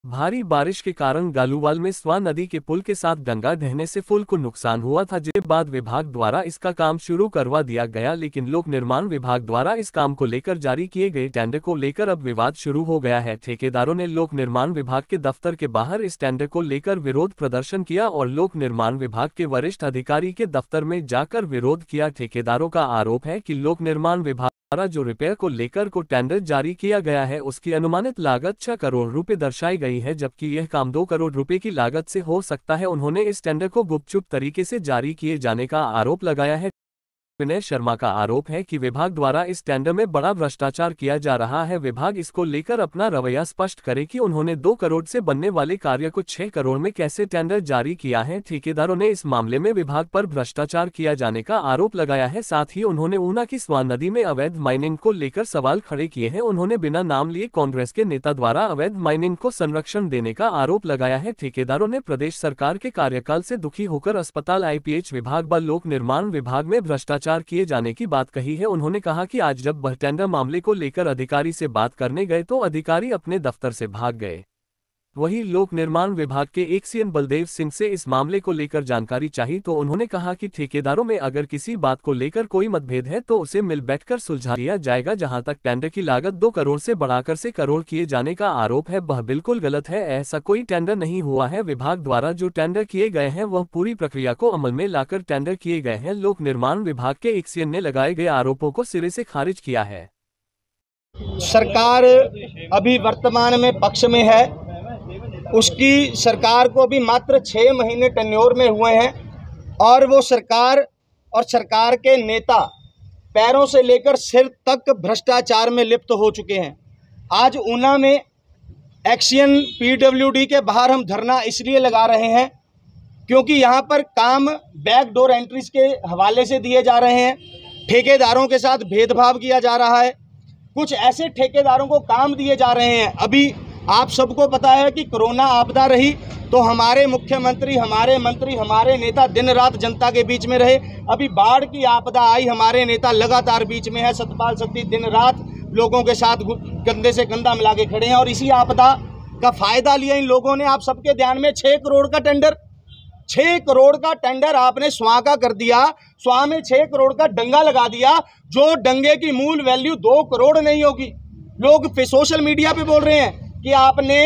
भारी बारिश के कारण गालूवाल में स्वां नदी के पुल के साथ गंगा ढहने से पुल को नुकसान हुआ था, जिसके बाद विभाग द्वारा इसका काम शुरू करवा दिया गया। लेकिन लोक निर्माण विभाग द्वारा इस काम को लेकर जारी किए गए टेंडर को लेकर अब विवाद शुरू हो गया है। ठेकेदारों ने लोक निर्माण विभाग के दफ्तर के बाहर इस टेंडर को लेकर विरोध प्रदर्शन किया और लोक निर्माण विभाग के वरिष्ठ अधिकारी के दफ्तर में जाकर विरोध किया। ठेकेदारों का आरोप है कि लोक निर्माण विभाग द्वारा जो रिपेयर को लेकर को टेंडर जारी किया गया है उसकी अनुमानित लागत 6 करोड़ रुपए दर्शाई गई है, जबकि यह काम 2 करोड़ रुपए की लागत से हो सकता है। उन्होंने इस टेंडर को गुपचुप तरीके से जारी किए जाने का आरोप लगाया है। विनय शर्मा का आरोप है कि विभाग द्वारा इस टेंडर में बड़ा भ्रष्टाचार किया जा रहा है। विभाग इसको लेकर अपना रवैया स्पष्ट करे कि उन्होंने 2 करोड़ से बनने वाले कार्य को 6 करोड़ में कैसे टेंडर जारी किया है। ठेकेदारों ने इस मामले में विभाग पर भ्रष्टाचार किया जाने का आरोप लगाया है। साथ ही उन्होंने ऊना की स्वां नदी में अवैध माइनिंग को लेकर सवाल खड़े किए हैं। उन्होंने बिना नाम लिए कांग्रेस के नेता द्वारा अवैध माइनिंग को संरक्षण देने का आरोप लगाया है। ठेकेदारों ने प्रदेश सरकार के कार्यकाल से दुखी होकर अस्पताल, IPH विभाग व लोक निर्माण विभाग में भ्रष्टाचार किए जाने की बात कही है। उन्होंने कहा कि आज जब वह टेंडर मामले को लेकर अधिकारी से बात करने गए तो अधिकारी अपने दफ्तर से भाग गए। वहीं लोक निर्माण विभाग के एक CN बलदेव सिंह से इस मामले को लेकर जानकारी चाहिए तो उन्होंने कहा कि ठेकेदारों में अगर किसी बात को लेकर कोई मतभेद है तो उसे मिल बैठकर सुलझा लिया जाएगा। जहां तक टेंडर की लागत 2 करोड़ से बढ़ाकर 6 करोड़ किए जाने का आरोप है, वह बिल्कुल गलत है। ऐसा कोई टेंडर नहीं हुआ है। विभाग द्वारा जो टेंडर किए गए हैं वह पूरी प्रक्रिया को अमल में लाकर टेंडर किए गए हैं। लोक निर्माण विभाग के एक CN ने लगाए गए आरोपों को सिरे से खारिज किया है। सरकार अभी वर्तमान में पक्ष में है, उसकी सरकार को भी मात्र 6 महीने टेन्योर में हुए हैं और वो सरकार और सरकार के नेता पैरों से लेकर सिर तक भ्रष्टाचार में लिप्त हो चुके हैं। आज ऊना में एक्शन PWD के बाहर हम धरना इसलिए लगा रहे हैं क्योंकि यहाँ पर काम बैकडोर एंट्रीज के हवाले से दिए जा रहे हैं। ठेकेदारों के साथ भेदभाव किया जा रहा है। कुछ ऐसे ठेकेदारों को काम दिए जा रहे हैं। अभी आप सबको पता है कि कोरोना आपदा रही तो हमारे मुख्यमंत्री, हमारे मंत्री, हमारे नेता दिन रात जनता के बीच में रहे। अभी बाढ़ की आपदा आई, हमारे नेता लगातार बीच में है। सतपाल सत्ती दिन रात लोगों के साथ कंधे से कंधा मिला के खड़े हैं और इसी आपदा का फायदा लिया इन लोगों ने। आप सबके ध्यान में 6 करोड़ का टेंडर, 6 करोड़ का टेंडर आपने स्वां का कर दिया। स्वां में 6 करोड़ का डंगा लगा दिया, जो डंगे की मूल वैल्यू 2 करोड़ नहीं होगी। लोग सोशल मीडिया पे बोल रहे हैं कि आपने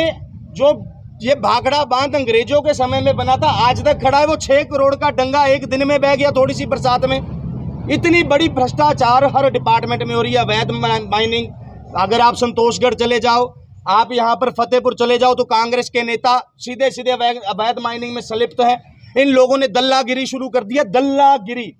जो ये भाखड़ा बांध अंग्रेजों के समय में बना था आज तक खड़ा है, वो 6 करोड़ का डंगा एक दिन में बह गया थोड़ी सी बरसात में। इतनी बड़ी भ्रष्टाचार हर डिपार्टमेंट में हो रही है। अवैध माइनिंग, अगर आप संतोषगढ़ चले जाओ, आप यहाँ पर फतेहपुर चले जाओ तो कांग्रेस के नेता सीधे सीधे अवैध माइनिंग में संलिप्त हैं। इन लोगों ने दल्लागिरी शुरू कर दी है। दल्लागिरी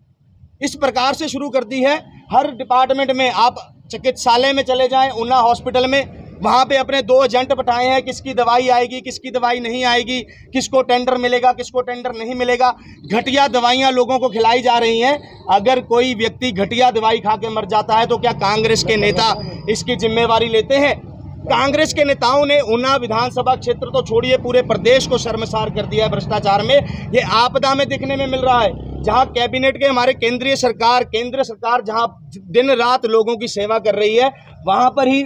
इस प्रकार से शुरू कर दी है हर डिपार्टमेंट में। आप चिकित्सालय में चले जाएं, ऊना हॉस्पिटल में, वहाँ पे अपने 2 एजेंट बैठाए हैं, किसकी दवाई आएगी, किसकी दवाई नहीं आएगी, किसको टेंडर मिलेगा, किसको टेंडर नहीं मिलेगा। घटिया दवाइयाँ लोगों को खिलाई जा रही हैं। अगर कोई व्यक्ति घटिया दवाई खा के मर जाता है तो क्या कांग्रेस के नेता इसकी जिम्मेवारी लेते हैं? कांग्रेस के नेताओं ने ऊना विधानसभा क्षेत्र तो छोड़िए, पूरे प्रदेश को शर्मसार कर दिया है भ्रष्टाचार में। ये आपदा में दिखने में मिल रहा है, जहां कैबिनेट के हमारे केंद्र सरकार जहां दिन रात लोगों की सेवा कर रही है, वहां पर ही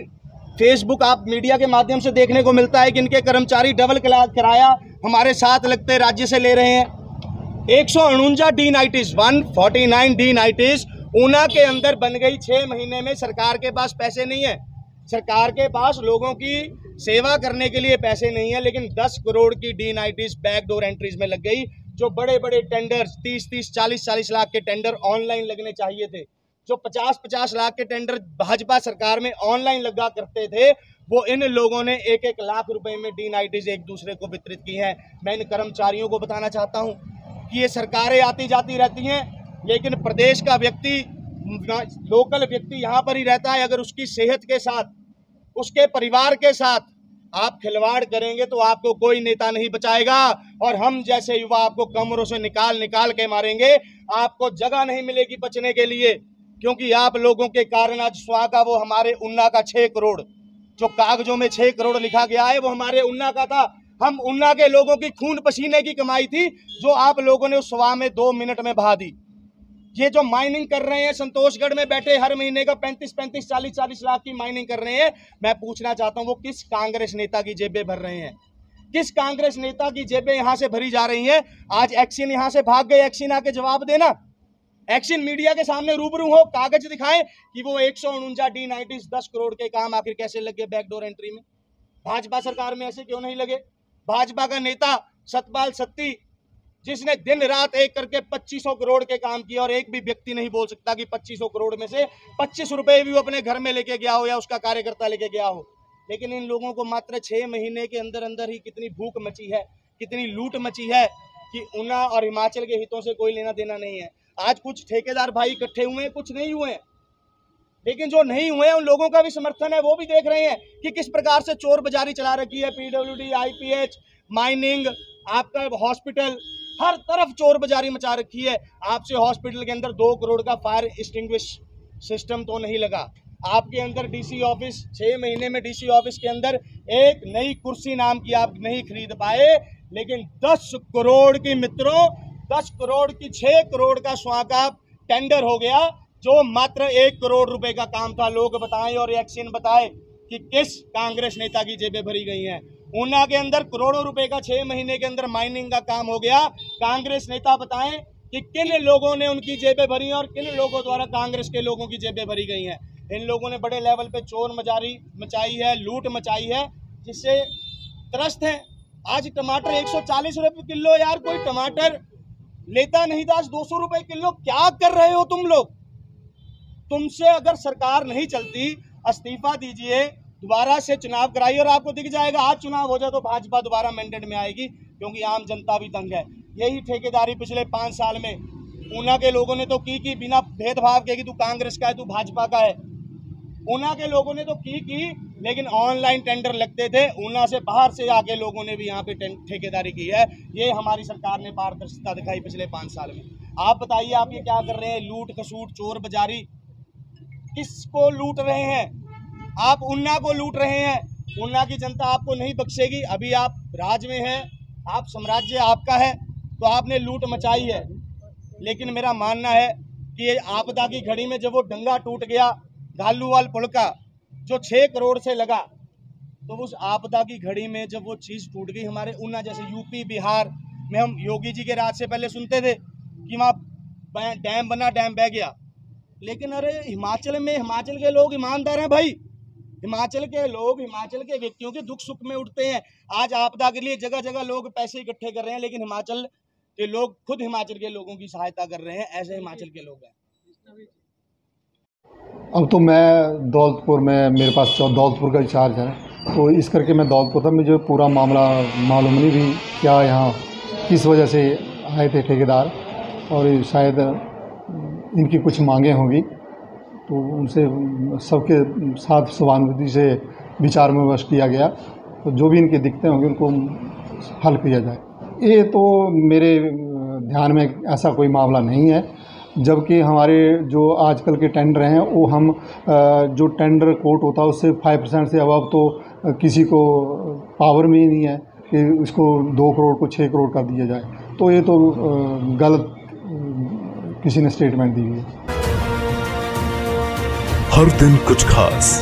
फेसबुक आप मीडिया के माध्यम से देखने को मिलता है कि इनके कर्मचारी डबल किराया हमारे साथ लगते राज्य से ले रहे हैं। 149 D-90s, 149 D-90s ऊना के अंदर बन गई 6 महीने में। सरकार के पास पैसे नहीं है, सरकार के पास लोगों की सेवा करने के लिए पैसे नहीं है, लेकिन 10 करोड़ की D-90s बैकडोर एंट्रीज में लग गई। जो बड़े बड़े टेंडर 30-30, 40-40 लाख के टेंडर ऑनलाइन लगने चाहिए थे, जो 50-50 लाख के टेंडर भाजपा सरकार में ऑनलाइन लगा करते थे, वो इन लोगों ने 1-1 लाख रुपए में D-90s एक दूसरे को वितरित की हैं। मैं इन कर्मचारियों को बताना चाहता हूं कि ये सरकारें आती जाती रहती हैं, लेकिन प्रदेश का व्यक्ति, लोकल व्यक्ति यहाँ पर ही रहता है। अगर उसकी सेहत के साथ, उसके परिवार के साथ आप खिलवाड़ करेंगे तो आपको कोई नेता नहीं बचाएगा। और हम जैसे युवा आपको कमरों से निकाल के मारेंगे। आपको जगह नहीं मिलेगी बचने के लिए, क्योंकि आप लोगों के कारण आज स्वां का, वो हमारे ऊना का 6 करोड़, जो कागजों में 6 करोड़ लिखा गया है, वो हमारे ऊना का था। हम ऊना के लोगों की खून पसीने की कमाई थी, जो आप लोगों ने उस स्वां में 2 मिनट में बहा दी। ये जो माइनिंग कर रहे हैं संतोषगढ़ में बैठे, हर महीने का 35-35, 40-40 लाख की माइनिंग कर रहे हैं, मैं पूछना चाहता हूं वो किस कांग्रेस नेता की जेबें भर रहे हैं? किस कांग्रेस नेता की जेबें यहां से भरी जा रही हैं? आज एक्शन यहां से भाग गए, एक्शन आके जवाब देना, एक्शन मीडिया के सामने रूबरू हो, कागज दिखाएं कि वो 149 D90 10 करोड़ के काम आखिर कैसे लगे बैकडोर एंट्री में। भाजपा सरकार में ऐसे क्यों नहीं लगे? भाजपा का नेता सतपाल सत्ती, जिसने दिन रात एक करके 2500 करोड़ के काम किए, और एक भी व्यक्ति नहीं बोल सकता कि 2500 करोड़ में से 25 रुपए भी वो अपने घर में लेके गया हो या उसका कार्यकर्ता लेके गया हो। लेकिन इन लोगों को मात्र 6 महीने के अंदर अंदर ही कितनी भूख मची है, कितनी लूट मची है कि ऊना और हिमाचल के हितों से कोई लेना देना नहीं है। आज कुछ ठेकेदार भाई इकट्ठे हुए हैं, कुछ नहीं हुए हैं, लेकिन जो नहीं हुए हैं उन लोगों का भी समर्थन है। वो भी देख रहे हैं कि किस प्रकार से चोर बाजारी चला रखी है, PWD, IPH, माइनिंग, आपका हॉस्पिटल, हर तरफ चोर बाजारी मचा रखी है। आपसे हॉस्पिटल के अंदर 2 करोड़ का फायर एक्सटिंग्विश सिस्टम तो नहीं लगा। आपके अंदर DC ऑफिस, 6 महीने में DC ऑफिस के अंदर एक नई कुर्सी नाम की आप नहीं खरीद पाए, लेकिन 10 करोड़ की मित्रों, 10 करोड़ की 6 करोड़ का स्वाका टेंडर हो गया, जो मात्र 1 करोड़ रुपए का काम था। लोग बताएं और एक्शन बताएं कि किस कांग्रेस नेता की जेबें भरी गई हैं। ऊना के अंदर करोड़ों रुपए का 6 महीने के अंदर माइनिंग का काम हो गया। कांग्रेस नेता बताएं कि किन लोगों ने उनकी जेबें भरी और किन लोगों द्वारा कांग्रेस के लोगों की जेबें भरी गई हैं। इन लोगों ने बड़े लेवल पे चोर बाजारी मचाई है, लूट मचाई है, जिससे त्रस्त हैं। आज टमाटर 140 रुपए किलो, यार कोई टमाटर लेता नहीं था, आज 200 रुपए किलो। क्या कर रहे हो तुम लोग? तुमसे अगर सरकार नहीं चलती, इस्तीफा दीजिए, दोबारा से चुनाव कराइए और आपको दिख जाएगा। आज चुनाव हो जाए तो भाजपा दोबारा मैंडेट में आएगी, क्योंकि आम जनता भी तंग है। यही ठेकेदारी पिछले 5 साल में ऊना के लोगों ने तो की बिना भेदभाव के कि तू कांग्रेस का है, तू भाजपा का है। ऊना के लोगों ने तो की, लेकिन ऑनलाइन टेंडर लगते थे। ऊना से बाहर से आके लोगों ने भी यहाँ पे ठेकेदारी की है। ये हमारी सरकार ने पारदर्शिता दिखाई पिछले 5 साल में। आप बताइए, आप ये क्या कर रहे हैं? लूट खसूट, चोर बाजारी, किसको लूट रहे हैं? आप ऊना को लूट रहे हैं। ऊना की जनता आपको नहीं बख्शेगी। अभी आप राज में हैं, आप साम्राज्य आपका है, तो आपने लूट मचाई है। लेकिन मेरा मानना है कि ये आपदा की घड़ी में जब वो डंगा टूट गया घालूवाल पुल का, जो 6 करोड़ से लगा, तो उस आपदा की घड़ी में जब वो चीज़ टूट गई, हमारे ऊना जैसे यूपी बिहार में हम योगी जी के राज से पहले सुनते थे कि वहाँ डैम बना, डैम बह गया। लेकिन अरे हिमाचल में, हिमाचल के लोग ईमानदार हैं भाई। हिमाचल के लोग, हिमाचल के व्यक्तियों के दुख सुख में उठते हैं। आज आपदा के लिए जगह जगह लोग पैसे इकट्ठे कर रहे हैं, लेकिन हिमाचल के लोग खुद हिमाचल के लोगों की सहायता कर रहे हैं। ऐसे हिमाचल के लोग हैं। अब तो मैं दौलतपुर में, मेरे पास दौलतपुर का चार्ज है, तो इस करके मैं दौलतपुर था। मुझे पूरा मामला मालूम नहीं भी क्या यहाँ किस वजह से आए थे ठेकेदार, और शायद इनकी कुछ मांगें होंगी, तो उनसे सबके साथ सहानुभूति से विचार विमर्श किया गया, तो जो भी इनके दिक्कतें होंगी उनको हल किया जाए। ये तो मेरे ध्यान में ऐसा कोई मामला नहीं है, जबकि हमारे जो आजकल के टेंडर हैं वो हम जो टेंडर कोट होता है उससे 5% से अबव तो किसी को पावर में ही नहीं है कि उसको 2 करोड़ को 6 करोड़ का दिया जाए। तो ये तो गलत किसी ने स्टेटमेंट दी है। हर दिन कुछ खास।